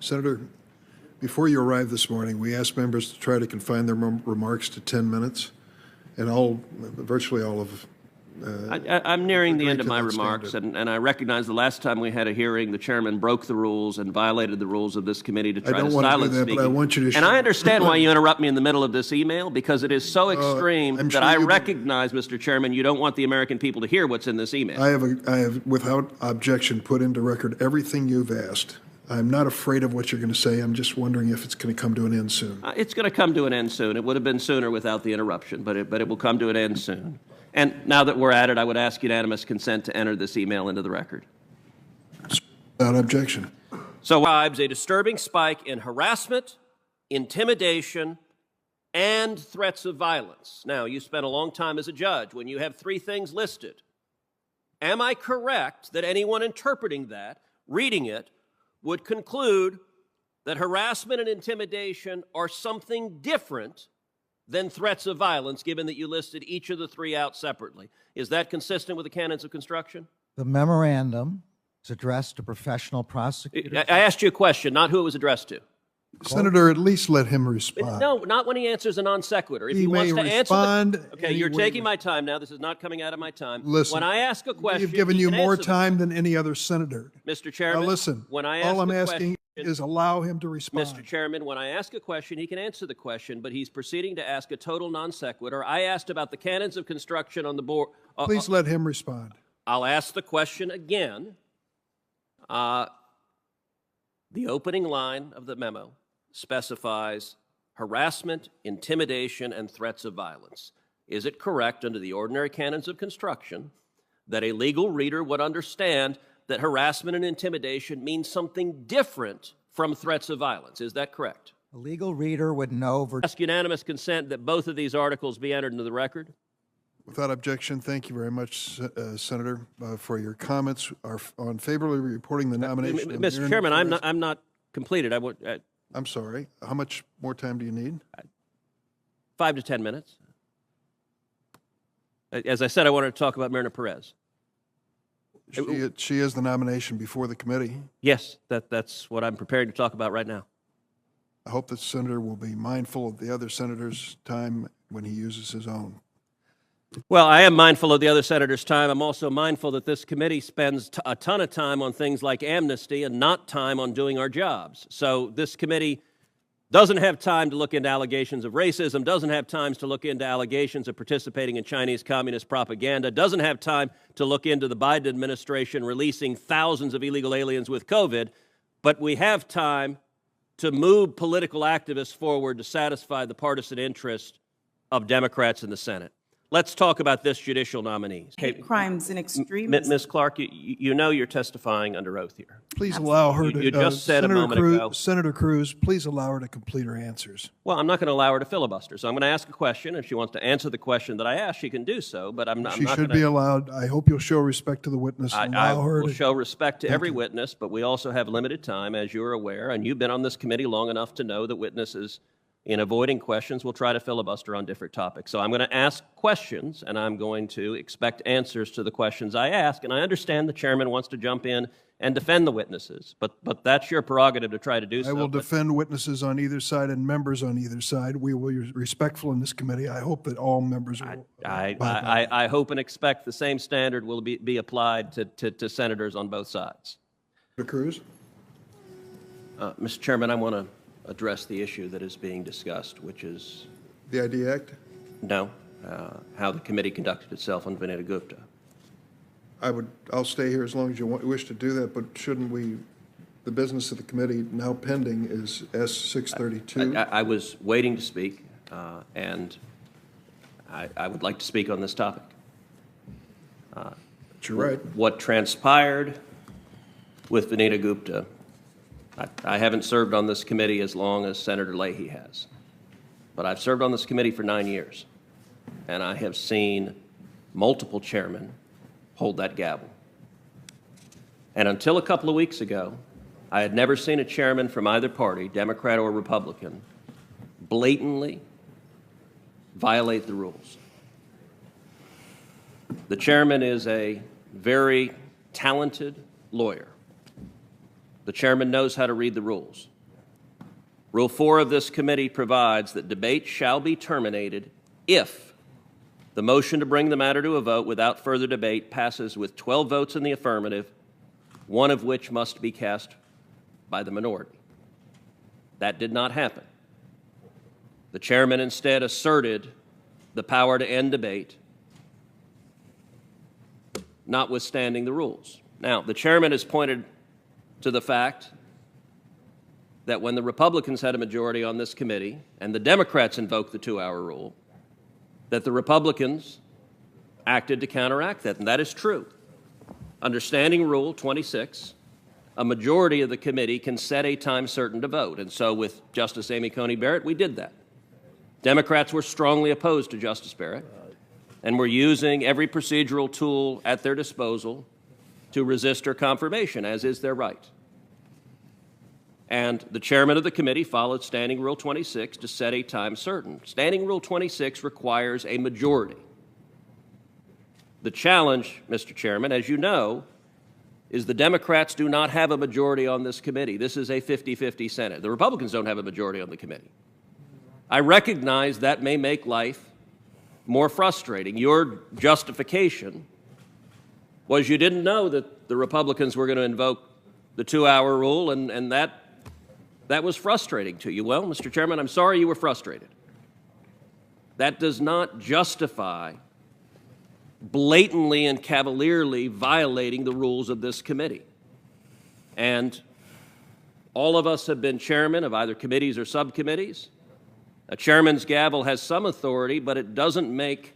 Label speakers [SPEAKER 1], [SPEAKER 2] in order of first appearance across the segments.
[SPEAKER 1] Senator, before you arrived this morning, we asked members to try to confine their remarks to 10 minutes, and virtually all of
[SPEAKER 2] I'm nearing the end of my
[SPEAKER 1] that
[SPEAKER 2] remarks,
[SPEAKER 1] standard.
[SPEAKER 2] and I recognize the last time we had a hearing, the chairman broke the rules and violated the rules of this committee to try to
[SPEAKER 1] don't want to do
[SPEAKER 2] silence
[SPEAKER 1] that,
[SPEAKER 2] speaking.
[SPEAKER 1] but I want you to
[SPEAKER 2] and
[SPEAKER 1] show-
[SPEAKER 2] I understand why you interrupt me in the middle of this email, because it is so extreme
[SPEAKER 1] I'm
[SPEAKER 2] that
[SPEAKER 1] sure
[SPEAKER 2] I
[SPEAKER 1] you've been-
[SPEAKER 2] recognize, Mr. Chairman, you don't want the American people to hear what's in this email.
[SPEAKER 1] I have, without objection, put into record everything you've asked. I'm not afraid of what you're going to say. I'm just wondering if it's going to come to an end soon.
[SPEAKER 2] It's going to come to an end soon. It would have been sooner without the interruption, but it will come to an end soon. And now that we're at it, I would ask unanimous consent to enter this email into the record.
[SPEAKER 1] Without objection.
[SPEAKER 2] So, a disturbing spike in harassment, intimidation, and threats of violence. Now, you spent a long time as a judge when you have three things listed. Am I correct that anyone interpreting that, reading it, would conclude that harassment and intimidation are something different than threats of violence, given that you listed each of the three out separately? Is that consistent with the canons of construction?
[SPEAKER 3] The memorandum is addressed to professional prosecutors.
[SPEAKER 2] I asked you a question, not who it was addressed to.
[SPEAKER 1] Senator, at least let him respond.
[SPEAKER 2] No, not when he answers a non sequitur. If
[SPEAKER 1] He
[SPEAKER 2] wants
[SPEAKER 1] may
[SPEAKER 2] to answer
[SPEAKER 1] respond
[SPEAKER 2] okay,
[SPEAKER 1] any
[SPEAKER 2] you're
[SPEAKER 1] way
[SPEAKER 2] taking my time now. This is not coming out of my time.
[SPEAKER 1] Listen,
[SPEAKER 2] when I ask a question,
[SPEAKER 1] we've given
[SPEAKER 2] he
[SPEAKER 1] you
[SPEAKER 2] can
[SPEAKER 1] more
[SPEAKER 2] answer the
[SPEAKER 1] time than any other senator.
[SPEAKER 2] Mr. Chairman,
[SPEAKER 1] Now listen,
[SPEAKER 2] when I
[SPEAKER 1] all
[SPEAKER 2] ask
[SPEAKER 1] I'm
[SPEAKER 2] a
[SPEAKER 1] asking
[SPEAKER 2] question,
[SPEAKER 1] is allow him to respond.
[SPEAKER 2] Mr. Chairman, when I ask a question, he can answer the question, but he's proceeding to ask a total non sequitur. I asked about the canons of construction on the board.
[SPEAKER 1] Please let him respond.
[SPEAKER 2] I'll ask the question again. The opening line of the memo specifies harassment, intimidation, and threats of violence. Is it correct, under the ordinary canons of construction, that a legal reader would understand that harassment and intimidation means something different from threats of violence? Is that correct?
[SPEAKER 3] A legal reader would know.
[SPEAKER 2] Ask unanimous consent that both of these articles be entered into the record.
[SPEAKER 1] Without objection, thank you very much, Senator, for your comments on favorably reporting the nomination. of
[SPEAKER 2] Mr.
[SPEAKER 1] Miriam
[SPEAKER 2] Chairman,
[SPEAKER 1] Perez.
[SPEAKER 2] I'm not completed.
[SPEAKER 1] I'm sorry. How much more time do you need?
[SPEAKER 2] 5 to 10 minutes. As I said, I wanted to talk about Myrna Perez.
[SPEAKER 1] She is the nomination before the committee.
[SPEAKER 2] Yes, that's what I'm prepared to talk about right now.
[SPEAKER 1] I hope the senator will be mindful of the other senator's time when he uses his own.
[SPEAKER 2] Well, I am mindful of the other senators' time. I'm also mindful that this committee spends a ton of time on things like amnesty and not time on doing our jobs. So this committee doesn't have time to look into allegations of racism, doesn't have time to look into allegations of participating in Chinese communist propaganda, doesn't have time to look into the Biden administration releasing thousands of illegal aliens with COVID, but we have time to move political activists forward to satisfy the partisan interest of Democrats in the Senate. Let's talk about this judicial nominee.
[SPEAKER 4] Hate crimes and extremism.
[SPEAKER 2] Ms. Clark, you know you're testifying under oath here.
[SPEAKER 1] Please allow her to.
[SPEAKER 2] You just said a moment ago.
[SPEAKER 1] Senator Cruz, please allow her to complete her answers.
[SPEAKER 2] Well, I'm not going to allow her to filibuster, so I'm going to ask a question. If she wants to answer the question that I asked, she can do so, but I'm not.
[SPEAKER 1] She should be allowed. I hope you'll show respect to the witness and
[SPEAKER 2] I
[SPEAKER 1] allow her
[SPEAKER 2] will
[SPEAKER 1] to.
[SPEAKER 2] show respect to every witness, but we also have limited time, as you're aware, and you've been on this committee long enough to know that witnesses, in avoiding questions, will try to filibuster on different topics. So I'm going to ask questions, and I'm going to expect answers to the questions I ask. And I understand the chairman wants to jump in and defend the witnesses, but that's your prerogative to try to do so.
[SPEAKER 1] I will defend witnesses on either side and members on either side. We will be respectful in this committee. I hope that all members will.
[SPEAKER 2] I hope and expect the same standard will be applied to senators on both sides.
[SPEAKER 1] Senator Cruz?
[SPEAKER 2] Mr. Chairman, I want to address the issue that is being discussed, which is
[SPEAKER 1] The ID Act?
[SPEAKER 2] no, how the committee conducted itself on Vinita Gupta.
[SPEAKER 1] I'll stay here as long as you wish to do that, but shouldn't we, the business of the committee now pending is S-632?
[SPEAKER 2] I was waiting to speak, and I would like to speak on this topic.
[SPEAKER 1] You're right.
[SPEAKER 2] What transpired with Vinita Gupta, I haven't served on this committee as long as Senator Leahy has, but I've served on this committee for 9 years, and I have seen multiple chairmen hold that gavel. And until a couple of weeks ago, I had never seen a chairman from either party, Democrat or Republican, blatantly violate the rules. The chairman is a very talented lawyer. The chairman knows how to read the rules. Rule 4 of this committee provides that debate shall be terminated if the motion to bring the matter to a vote without further debate passes with 12 votes in the affirmative, one of which must be cast by the minority. That did not happen. The chairman instead asserted the power to end debate, notwithstanding the rules. Now, the chairman has pointed to the fact that when the Republicans had a majority on this committee and the Democrats invoked the 2-hour rule, that the Republicans acted to counteract that, and that is true. Under Standing Rule 26, a majority of the committee can set a time certain to vote, and so with Justice Amy Coney Barrett, we did that. Democrats were strongly opposed to Justice Barrett and were using every procedural tool at their disposal to resist her confirmation, as is their right. And the chairman of the committee followed Standing Rule 26 to set a time certain. Standing Rule 26 requires a majority. The challenge, Mr. Chairman, as you know, is the Democrats do not have a majority on this committee. This is a 50-50 Senate. The Republicans don't have a majority on the committee. I recognize that may make life more frustrating. Your justification was you didn't know that the Republicans were going to invoke the 2-hour rule, and that was frustrating to you. Well, Mr. Chairman, I'm sorry you were frustrated. That does not justify blatantly and cavalierly violating the rules of this committee. And all of us have been chairmen of either committees or subcommittees. A chairman's gavel has some authority, but it doesn't make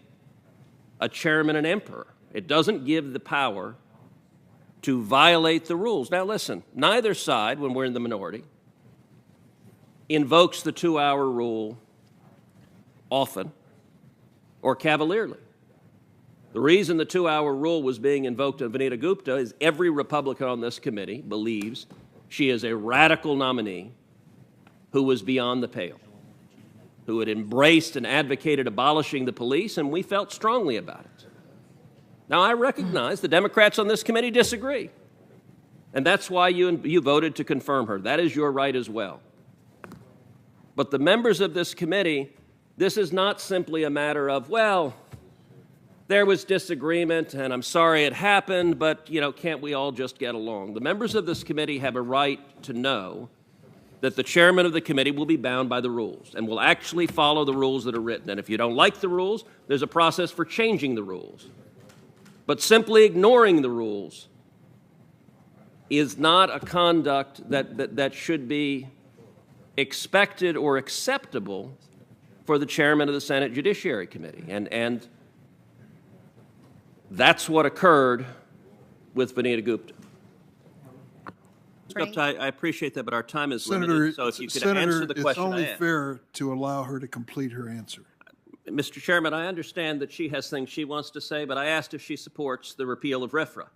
[SPEAKER 2] a chairman an emperor. It doesn't give the power to violate the rules. Now listen, neither side, when we're in the minority, invokes the 2-hour rule often or cavalierly. The reason the 2-hour rule was being invoked on Vanita Gupta is every Republican on this committee believes she is a radical nominee who was beyond the pale, who had embraced and advocated abolishing the police, and we felt strongly about it. Now, I recognize the Democrats on this committee disagree, and that's why you voted to confirm her. That is your right as well. But the members of this committee, this is not simply a matter of, well, there was disagreement, and I'm sorry it happened, but, can't we all just get along? The members of this committee have a right to know that the chairman of the committee will be bound by the rules and will actually follow the rules that are written. And if you don't like the rules, there's a process for changing the rules. But simply ignoring the rules is not a conduct that should be expected or acceptable for the chairman of the Senate Judiciary Committee. And that's what occurred with Vanita Gupta. Ms. Gupta, I appreciate that, but our time is limited, so if you could answer the question I asked.
[SPEAKER 5] Senator, it's only fair to allow her to complete her answer.
[SPEAKER 2] Mr. Chairman, I understand that she has things she wants to say, but I asked if she supports the repeal of RFRA.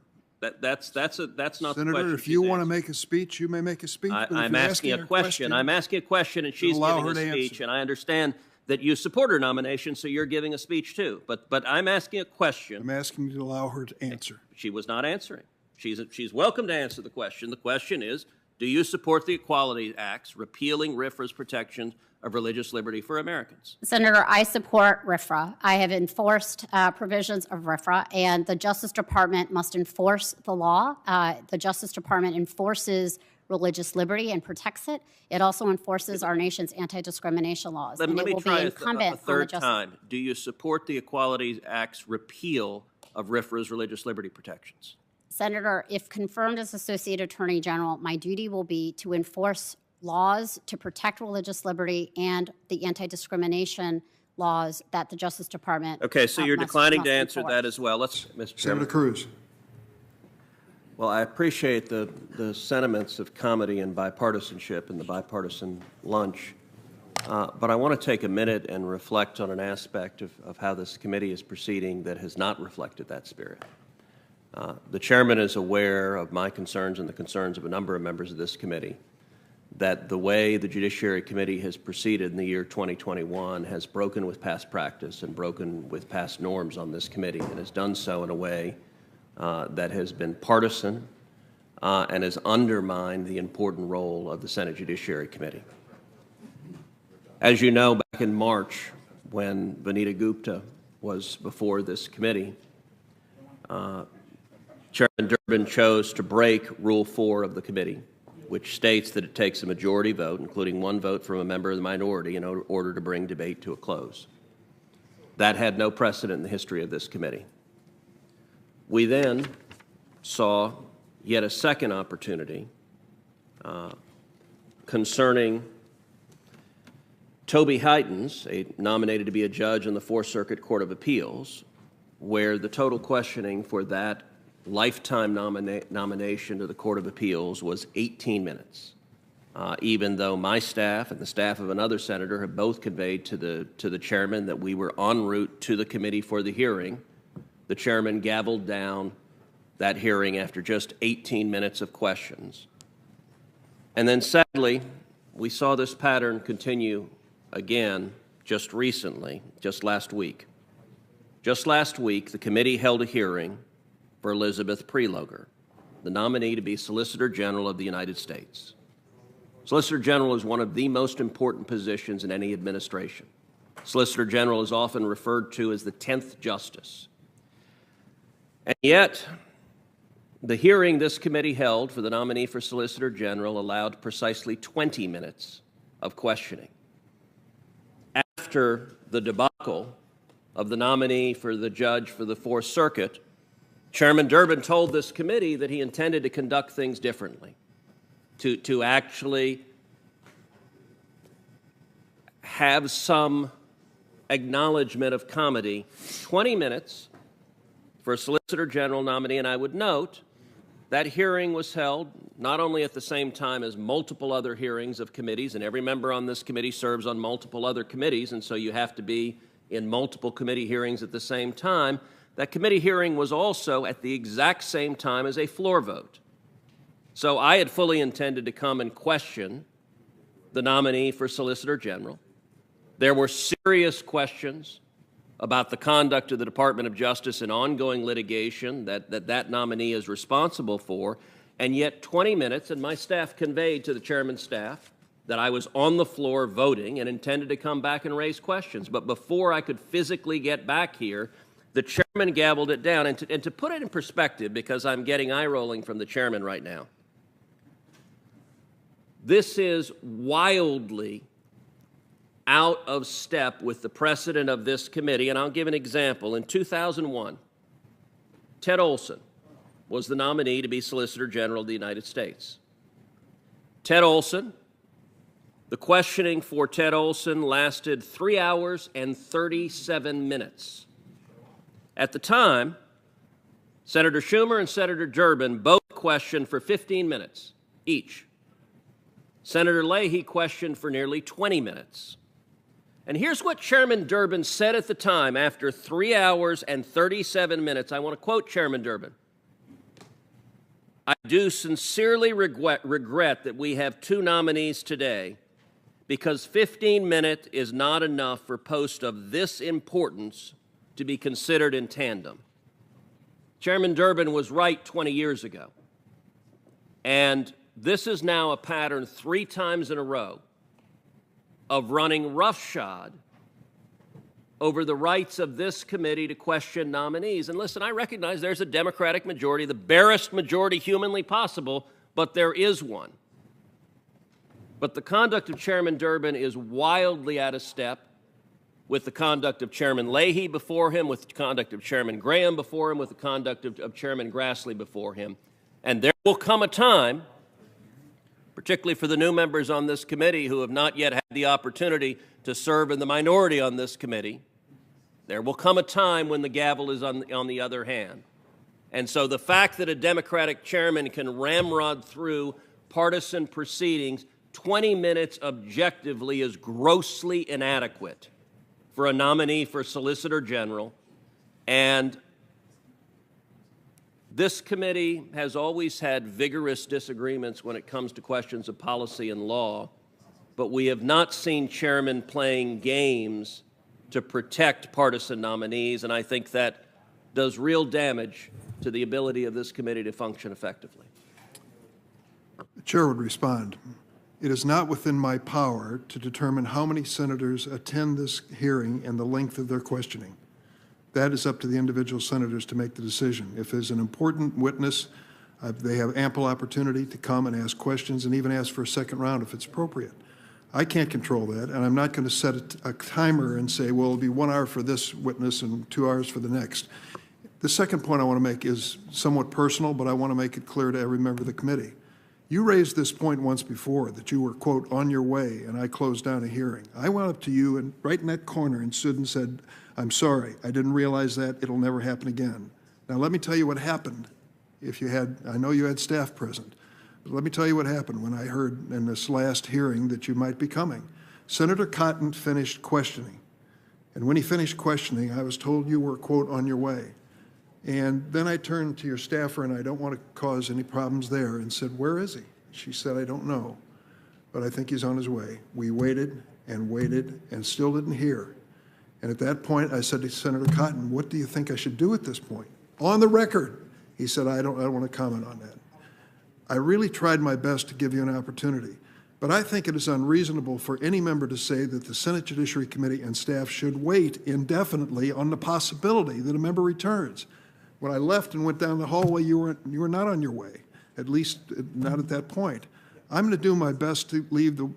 [SPEAKER 2] That's not the question.
[SPEAKER 5] Senator, if you want to make a speech, you may make a speech.
[SPEAKER 2] I'm asking a question. I'm asking a question, and she's giving a speech, and I understand that you support her nomination, so you're giving a speech too. But I'm asking a question.
[SPEAKER 5] I'm asking you to allow her to answer.
[SPEAKER 2] She was not answering. She's welcome to answer the question. The question is, do you support the Equality Acts repealing RFRA's protections of religious liberty for Americans?
[SPEAKER 6] Senator, I support RFRA. I have enforced provisions of RFRA, and the Justice Department must enforce the law. The Justice Department enforces religious liberty and protects it. It also enforces our nation's anti-discrimination laws.
[SPEAKER 2] Let me try a third time. Do you support the Equality Act's repeal of RFRA's religious liberty protections?
[SPEAKER 6] Senator, if confirmed as Associate Attorney General, my duty will be to enforce laws to protect religious liberty and the anti-discrimination laws that the Justice Department
[SPEAKER 2] Okay, so you're declining to answer
[SPEAKER 6] enforce.
[SPEAKER 2] that as well. Let's, Mr. Chairman.
[SPEAKER 1] Senator Cruz.
[SPEAKER 2] Well, I appreciate the sentiments of comedy and bipartisanship and the bipartisan lunch, but I want to take a minute and reflect on an aspect of how this committee is proceeding that has not reflected that spirit. The chairman is aware of my concerns and the concerns of a number of members of this committee that the way the Judiciary Committee has proceeded in the year 2021 has broken with past practice and broken with past norms on this committee, and has done so in a way that has been partisan, and has undermined the important role of the Senate Judiciary Committee. As you know, back in March, when Vanita Gupta was before this committee, Chairman Durbin chose to break Rule 4 of the committee, which states that it takes a majority vote, including one vote from a member of the minority, in order to bring debate to a close. That had no precedent in the history of this committee. We then saw yet a second opportunity concerning Toby Heitens, nominated to be a judge in the Fourth Circuit Court of Appeals, where the total questioning for that lifetime nomination to the Court of Appeals was 18 minutes, even though my staff and the staff of another senator have both conveyed to the chairman that we were en route to the committee for the hearing. The chairman gavelled down that hearing after just 18 minutes of questions. And then sadly, we saw this pattern continue again just recently, just last week. Just last week, the committee held a hearing for Elizabeth Prelogar, the nominee to be Solicitor General of the United States. Solicitor General is one of the most important positions in any administration. Solicitor General is often referred to as the 10th Justice. And yet, the hearing this committee held for the nominee for Solicitor General allowed precisely 20 minutes of questioning. After the debacle of the nominee for the judge for the Fourth Circuit, Chairman Durbin told this committee that he intended to conduct things differently, to actually have some acknowledgement of comedy. 20 minutes for a Solicitor General nominee, and I would note that hearing was held not only at the same time as multiple other hearings of committees, and every member on this committee serves on multiple other committees, and so you have to be in multiple committee hearings at the same time. That committee hearing was also at the exact same time as a floor vote. So I had fully intended to come and question the nominee for Solicitor General. There were serious questions about the conduct of the Department of Justice in ongoing litigation that nominee is responsible for, and yet 20 minutes, and my staff conveyed to the chairman's staff that I was on the floor voting and intended to come back and raise questions. But before I could physically get back here, the chairman gavelled it down. And to put it in perspective, because I'm getting eye rolling from the chairman right now, this is wildly out of step with the precedent of this committee. And I'll give an example. In 2001, Ted Olson was the nominee to be Solicitor General of the United States. Ted Olson, the questioning for Ted Olson lasted 3 hours and 37 minutes. At the time, Senator Schumer and Senator Durbin both questioned for 15 minutes each. Senator Leahy questioned for nearly 20 minutes. And here's what Chairman Durbin said at the time after 3 hours and 37 minutes. I want to quote Chairman Durbin. I do sincerely regret that we have two nominees today because 15 minutes is not enough for posts of this importance to be considered in tandem. Chairman Durbin was right 20 years ago. And this is now a pattern 3 times in a row of running roughshod over the rights of this committee to question nominees. And listen, I recognize there's a Democratic majority, the barest majority humanly possible, but there is one. But the conduct of Chairman Durbin is wildly out of step with the conduct of Chairman Leahy before him, with the conduct of Chairman Graham before him, with the conduct of Chairman Grassley before him. And there will come a time, particularly for the new members on this committee who have not yet had the opportunity to serve in the minority on this committee, there will come a time when the gavel is on the other hand. And so the fact that a Democratic chairman can ramrod through partisan proceedings 20 minutes objectively is grossly inadequate for a nominee for Solicitor General. And this committee has always had vigorous disagreements when it comes to questions of policy and law, but we have not seen chairmen playing games to protect partisan nominees, and I think that does real damage to the ability of this committee to function effectively.
[SPEAKER 1] Chair would respond. It is not within my power to determine how many senators attend this hearing and the length of their questioning. That is up to the individual senators to make the decision. If there's an important witness, they have ample opportunity to come and ask questions and even ask for a second round if it's appropriate. I can't control that, and I'm not going to set a timer and say, well, it'll be 1 hour for this witness and 2 hours for the next. The second point I want to make is somewhat personal, but I want to make it clear to every member of the committee. You raised this point once before, that you were, quote, on your way, and I closed down a hearing. I went up to you and right in that corner and stood and said, I'm sorry, I didn't realize that. It'll never happen again. Now, let me tell you what happened. If you had, I know you had staff present, but let me tell you what happened when I heard in this last hearing that you might be coming. Senator Cotton finished questioning, and when he finished questioning, I was told you were, quote, on your way. And then I turned to your staffer, and I don't want to cause any problems there, and said, where is he? She said, I don't know, but I think he's on his way. We waited and still didn't hear. And at that point, I said to Senator Cotton, what do you think I should do at this point? On the record, he said, I don't want to comment on that. I really tried my best to give you an opportunity, but I think it is unreasonable for any member to say that the Senate Judiciary Committee and staff should wait indefinitely on the possibility that a member returns. When I left and went down the hallway, you were not on your way, at least not at that point. I'm going to do my best to leave the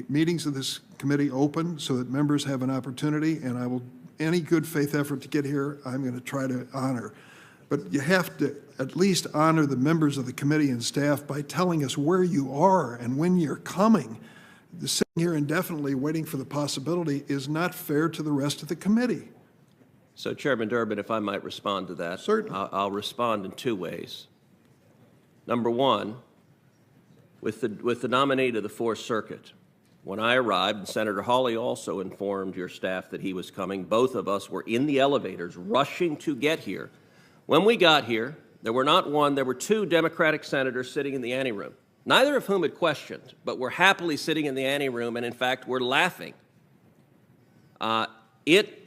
[SPEAKER 1] meetings of this committee open so that members have an opportunity, and I will, any good faith effort to get here, I'm going to try to honor. But you have to at least honor the members of the committee and staff by telling us where you are and when you're coming. The sitting here indefinitely waiting for the possibility is not fair to the rest of the committee.
[SPEAKER 2] So, Chairman Durbin, if I might respond to that.
[SPEAKER 1] Certainly.
[SPEAKER 2] I'll respond in 2 ways. Number one, with the nominee to the Fourth Circuit, when I arrived, and Senator Hawley also informed your staff that he was coming, both of us were in the elevators rushing to get here. When we got here, there were not one, there were 2 Democratic senators sitting in the anteroom, neither of whom had questioned, but were happily sitting in the anteroom and, in fact, were laughing. It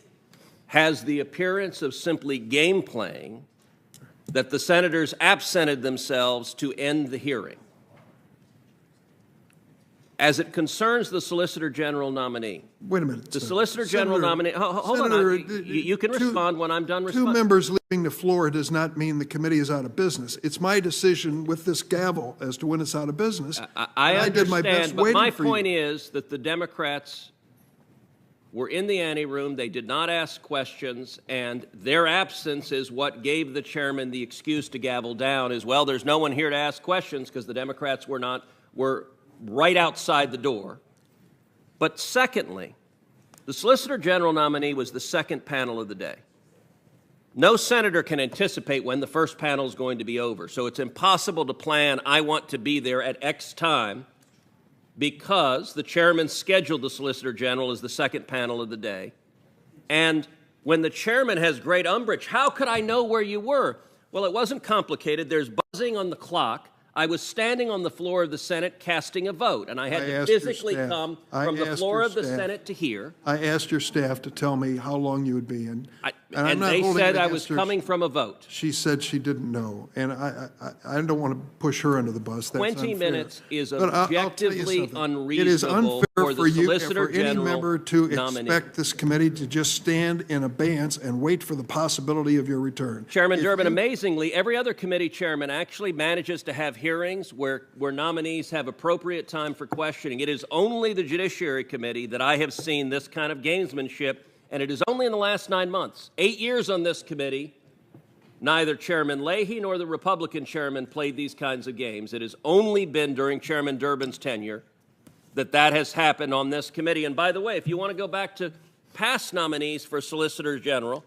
[SPEAKER 2] has the appearance of simply game playing that the senators absented themselves to end the hearing. As it concerns the Solicitor General nominee.
[SPEAKER 1] Wait a minute.
[SPEAKER 2] The Solicitor General nominee, hold
[SPEAKER 1] Senator,
[SPEAKER 2] on, you can respond when I'm done responding.
[SPEAKER 1] 2 members leaving the floor does not mean the committee is out of business. It's my decision with this gavel as to when it's out of business.
[SPEAKER 2] I understand,
[SPEAKER 1] did my best
[SPEAKER 2] but my
[SPEAKER 1] waiting for
[SPEAKER 2] point
[SPEAKER 1] you.
[SPEAKER 2] is that the Democrats were in the anteroom, they did not ask questions, and their absence is what gave the chairman the excuse to gavel down as well. There's no one here to ask questions because the Democrats were right outside the door. But secondly, the Solicitor General nominee was the second panel of the day. No senator can anticipate when the first panel is going to be over, so it's impossible to plan, I want to be there at X time, because the chairman scheduled the Solicitor General as the second panel of the day. And when the chairman has great umbrage, how could I know where you were? Well, it wasn't complicated. There's buzzing on the clock. I was standing on the floor of the Senate casting a vote, and I had to physically come from the floor of the Senate to here.
[SPEAKER 1] I asked your staff to tell me how long you would be, and
[SPEAKER 2] And they said I was coming from a vote.
[SPEAKER 1] She said she didn't know, and I don't want to push her under the bus. That's
[SPEAKER 2] 20
[SPEAKER 1] unfair.
[SPEAKER 2] minutes is
[SPEAKER 1] But I'll tell you
[SPEAKER 2] objectively
[SPEAKER 1] something.
[SPEAKER 2] unreasonable
[SPEAKER 1] It is unfair
[SPEAKER 2] for the
[SPEAKER 1] you,
[SPEAKER 2] Solicitor
[SPEAKER 1] for any
[SPEAKER 2] General
[SPEAKER 1] member to
[SPEAKER 2] nominee.
[SPEAKER 1] expect this committee to just stand in abeyance and wait for the possibility of your return.
[SPEAKER 2] Chairman Durbin, amazingly, every other committee chairman actually manages to have hearings where nominees have appropriate time for questioning. It is only the Judiciary Committee that I have seen this kind of gamesmanship, and it is only in the last 9 months. 8 years on this committee, neither Chairman Leahy nor the Republican chairman played these kinds of games. It has only been during Chairman Durbin's tenure that has happened on this committee. And by the way, if you want to go back to past nominees for Solicitor General,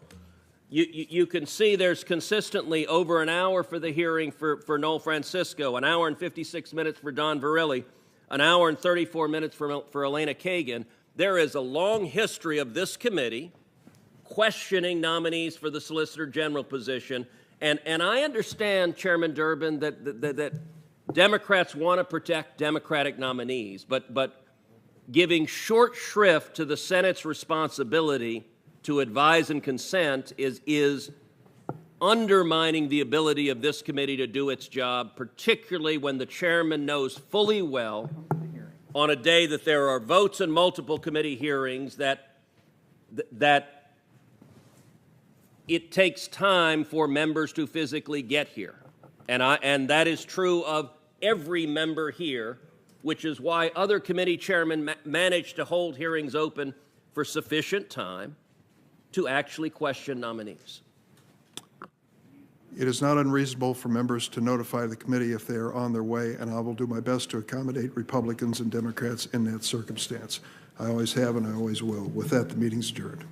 [SPEAKER 2] you can see there's consistently over an hour for the hearing for Noel Francisco, an hour and 56 minutes for Don Verrilli, an hour and 34 minutes for Elena Kagan. There is a long history of this committee questioning nominees for the Solicitor General position. And I understand, Chairman Durbin, that Democrats want to protect Democratic nominees, but giving short shrift to the Senate's responsibility to advise and consent is undermining the ability of this committee to do its job, particularly when the chairman knows fully well on a day that there are votes and multiple committee hearings that it takes time for members to physically get here. And that is true of every member here, which is why other committee chairmen manage to hold hearings open for sufficient time to actually question nominees.
[SPEAKER 1] It is not unreasonable for members to notify the committee if they are on their way, and I will do my best to accommodate Republicans and Democrats in that circumstance. I always have and I always will. With that, the meeting's adjourned.